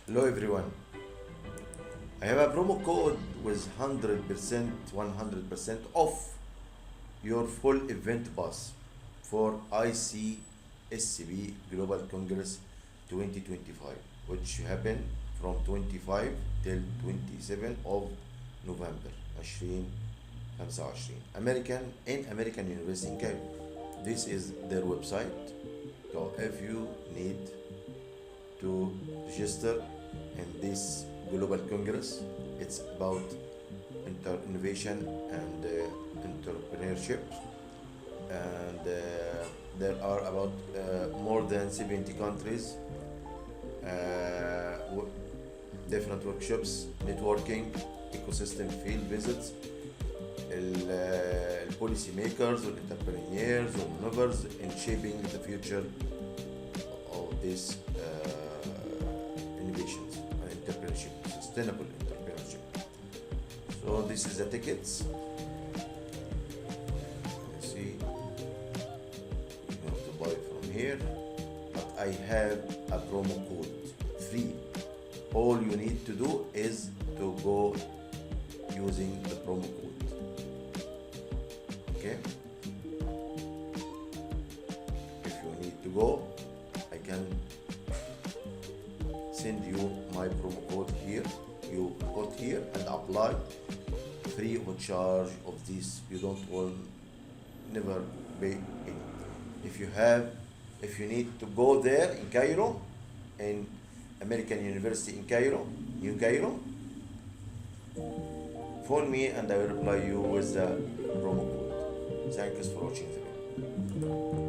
Hello everyone. I have a promo code with 100% off your full event pass for ICSB Global Congress 2025, which happen from 25 till 27 of November 2025 American University in Cairo. This is their website. So if you need to register in this global congress, it's about innovation and entrepreneurship, and there are about more than 70 countries, different workshops, networking, ecosystem field visits, البوليسي ميكرز والانتربرينيرز والمانوفرز in shaping the future of this innovations and entrepreneurship, sustainable entrepreneurship. So this is the tickets. Let's see, you have to buy from here, but I have a promo code free. All you need to do is to go using the promo code. Okay, if you need to go, I can send you my promo code here. You put here and apply, free of charge of this. You don't want, never pay any. If you need to go there in Cairo, in American University in Cairo, New Cairo, phone me and I will reply you with the promo code. Thanks for watching the video.